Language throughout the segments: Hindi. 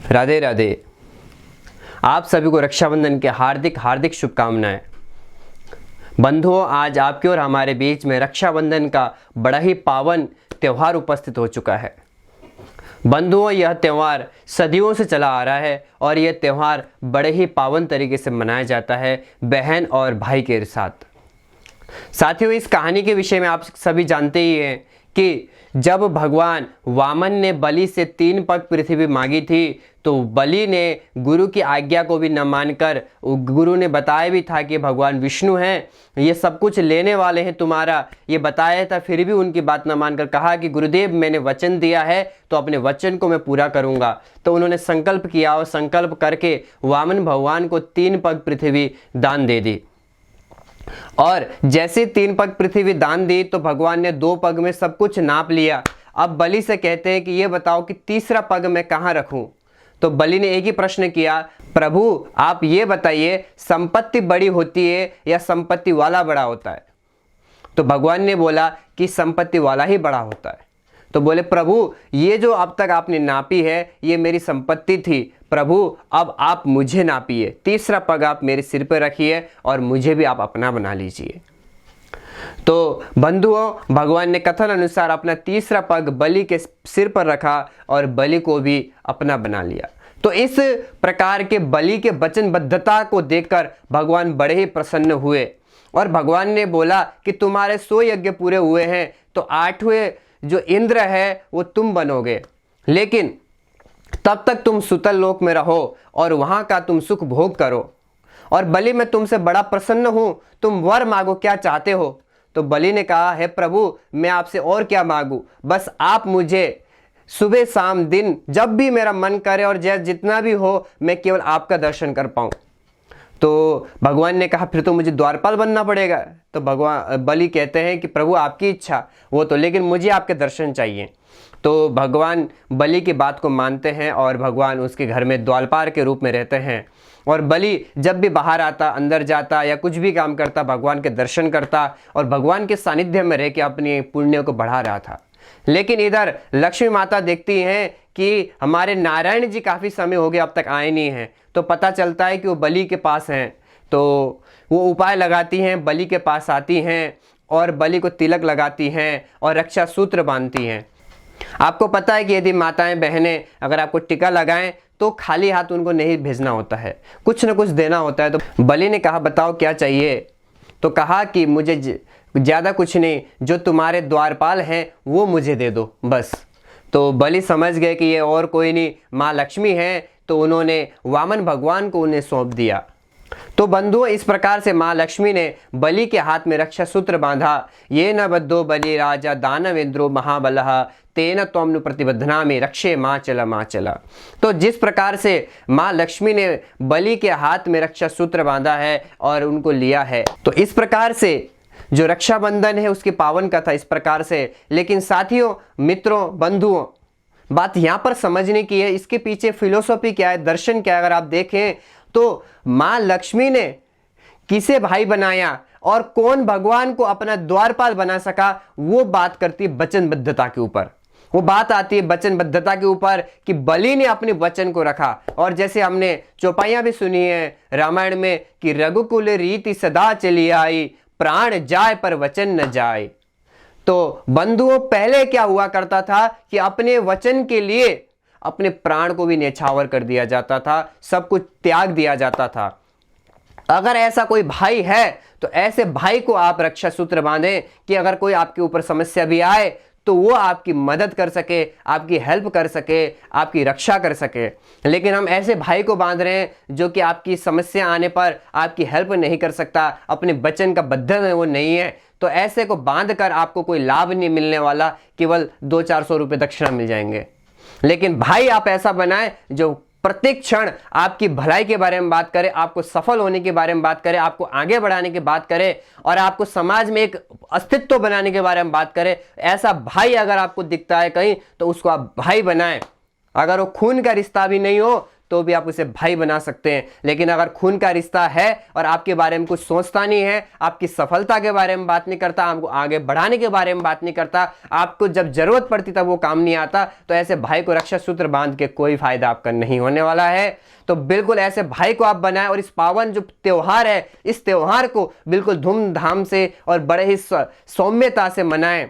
राधे राधे। आप सभी को रक्षाबंधन के हार्दिक हार्दिक शुभकामनाएं। बंधुओं, आज आपके और हमारे बीच में रक्षाबंधन का बड़ा ही पावन त्यौहार उपस्थित हो चुका है। बंधुओं, यह त्यौहार सदियों से चला आ रहा है और यह त्यौहार बड़े ही पावन तरीके से मनाया जाता है बहन और भाई के साथ। साथियों, इस कहानी के विषय में आप सभी जानते ही हैं कि जब भगवान वामन ने बलि से 3 पग पृथ्वी मांगी थी तो बलि ने गुरु की आज्ञा को भी न मानकर, गुरु ने बताया भी था कि भगवान विष्णु हैं, ये सब कुछ लेने वाले हैं तुम्हारा, ये बताया था, फिर भी उनकी बात न मानकर कहा कि गुरुदेव मैंने वचन दिया है तो अपने वचन को मैं पूरा करूंगा। तो उन्होंने संकल्प किया और संकल्प करके वामन भगवान को 3 पग पृथ्वी दान दे दी। और जैसे 3 पग पृथ्वी दान दी तो भगवान ने 2 पग में सब कुछ नाप लिया। अब बलि से कहते हैं कि ये बताओ कि तीसरा पग मैं कहाँ रखूं। तो बलि ने एक ही प्रश्न किया, प्रभु आप ये बताइए, संपत्ति बड़ी होती है या संपत्ति वाला बड़ा होता है? तो भगवान ने बोला कि संपत्ति वाला ही बड़ा होता है। तो बोले, प्रभु ये जो अब तक आपने नापी है ये मेरी संपत्ति थी, प्रभु अब आप मुझे नापिए, तीसरा पग आप मेरे सिर पर रखिए और मुझे भी आप अपना बना लीजिए। तो बंधुओं, भगवान ने कथन अनुसार अपना तीसरा पग बलि के सिर पर रखा और बलि को भी अपना बना लिया। तो इस प्रकार के बलि के वचनबद्धता को देखकर भगवान बड़े ही प्रसन्न हुए और भगवान ने बोला कि तुम्हारे 100 यज्ञ पूरे हुए हैं तो 8वें जो इंद्र है वो तुम बनोगे, लेकिन तब तक तुम सुतल लोक में रहो और वहां का तुम सुख भोग करो। और बलि मैं तुमसे बड़ा प्रसन्न हूं, तुम वर मांगो, क्या चाहते हो? तो बलि ने कहा, हे प्रभु मैं आपसे और क्या मांगू, बस आप मुझे सुबह शाम दिन जब भी मेरा मन करे और जितना भी हो मैं केवल आपका दर्शन कर पाऊं। तो भगवान ने कहा, फिर तो मुझे द्वारपाल बनना पड़ेगा। तो भगवान बलि कहते हैं कि प्रभु आपकी इच्छा वो तो, लेकिन मुझे आपके दर्शन चाहिए। तो भगवान बलि की बात को मानते हैं और भगवान उसके घर में द्वारपाल के रूप में रहते हैं। और बलि जब भी बाहर आता, अंदर जाता या कुछ भी काम करता, भगवान के दर्शन करता और भगवान के सानिध्य में रह के अपनी पुण्य को बढ़ा रहा था। लेकिन इधर लक्ष्मी माता देखती हैं कि हमारे नारायण जी काफ़ी समय हो गया अब तक आए नहीं हैं। तो पता चलता है कि वो बलि के पास हैं, तो वो उपाय लगाती हैं, बलि के पास आती हैं और बलि को तिलक लगाती हैं और रक्षा सूत्र बांधती हैं। आपको पता है कि यदि माताएं बहनें अगर आपको टीका लगाएं तो खाली हाथ उनको नहीं भेजना होता है, कुछ न कुछ देना होता है। तो बलि ने कहा, बताओ क्या चाहिए? तो कहा कि मुझे ज़्यादा कुछ नहीं, जो तुम्हारे द्वारपाल हैं वो मुझे दे दो बस। तो बलि समझ गए कि ये और कोई नहीं, माँ लक्ष्मी हैं, तो उन्होंने वामन भगवान को उन्हें सौंप दिया। तो बंधुओं, इस प्रकार से माँ लक्ष्मी ने बलि के हाथ में रक्षा सूत्र बांधा। ये न बद्धो बलि राजा दानवेंद्रो महाबलः तेन त्वं प्रतिबद्धनामि रक्षे माँ चला। तो जिस प्रकार से माँ लक्ष्मी ने बलि के हाथ में रक्षा सूत्र बांधा है और उनको लिया है, तो इस प्रकार से जो रक्षाबंधन है उसकी पावन कथा इस प्रकार से। लेकिन साथियों, मित्रों, बंधुओं, बात यहाँ पर समझने की है, इसके पीछे फिलोसॉफी क्या है, दर्शन क्या है। अगर आप देखें तो माँ लक्ष्मी ने किसे भाई बनाया और कौन भगवान को अपना द्वारपाल बना सका, वो बात करती है वचनबद्धता के ऊपर। वो बात आती है वचनबद्धता के ऊपर कि बलि ने अपने वचन को रखा। और जैसे हमने चौपाइयां भी सुनी है रामायण में कि रघुकुल रीति सदा चली आई, प्राण जाए पर वचन न जाए। तो बंधुओं, पहले क्या हुआ करता था कि अपने वचन के लिए अपने प्राण को भी न्यौछावर कर दिया जाता था, सब कुछ त्याग दिया जाता था। अगर ऐसा कोई भाई है तो ऐसे भाई को आप रक्षा सूत्र बांधें कि अगर कोई आपके ऊपर समस्या भी आए तो वो आपकी मदद कर सके, आपकी हेल्प कर सके, आपकी रक्षा कर सके। लेकिन हम ऐसे भाई को बांध रहे हैं जो कि आपकी समस्या आने पर आपकी हेल्प नहीं कर सकता, अपने वचन का बद्धन वो नहीं है। तो ऐसे को बांध कर आपको कोई लाभ नहीं मिलने वाला, केवल 200-400 रुपये दक्षिणा मिल जाएंगे। लेकिन भाई आप ऐसा बनाएं जो प्रत्येक क्षण आपकी भलाई के बारे में बात करे, आपको सफल होने के बारे में बात करे, आपको आगे बढ़ाने की बात करे और आपको समाज में एक अस्तित्व बनाने के बारे में बात करे। ऐसा भाई अगर आपको दिखता है कहीं तो उसको आप भाई बनाएं। अगर वो खून का रिश्ता भी नहीं हो तो भी आप उसे भाई बना सकते हैं। लेकिन अगर खून का रिश्ता है और आपके बारे में कुछ सोचता नहीं है, आपकी सफलता के बारे में बात नहीं करता, आपको आगे बढ़ाने के बारे में बात नहीं करता, आपको जब जरूरत पड़ती तब वो काम नहीं आता, तो ऐसे भाई को रक्षा सूत्र बांध के कोई फायदा आपका नहीं होने वाला है। तो बिल्कुल ऐसे भाई को आप बनाएं और इस पावन जो त्योहार है, इस त्योहार को बिल्कुल धूमधाम से और बड़े ही सौम्यता से मनाएं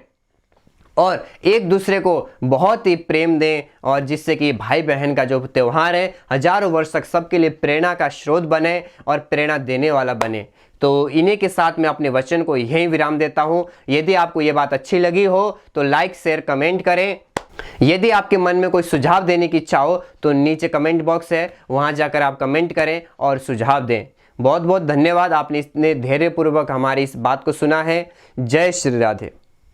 और एक दूसरे को बहुत ही प्रेम दें, और जिससे कि भाई बहन का जो त्यौहार है हजारों वर्ष तक सबके लिए प्रेरणा का स्रोत बने और प्रेरणा देने वाला बने। तो इन्हीं के साथ मैं अपने वचन को यहीं विराम देता हूँ। यदि आपको ये बात अच्छी लगी हो तो लाइक शेयर कमेंट करें। यदि आपके मन में कोई सुझाव देने की इच्छा हो तो नीचे कमेंट बॉक्स है, वहाँ जाकर आप कमेंट करें और सुझाव दें। बहुत बहुत धन्यवाद, आपने इतने धैर्यपूर्वक हमारी इस बात को सुना है। जय श्री राधे।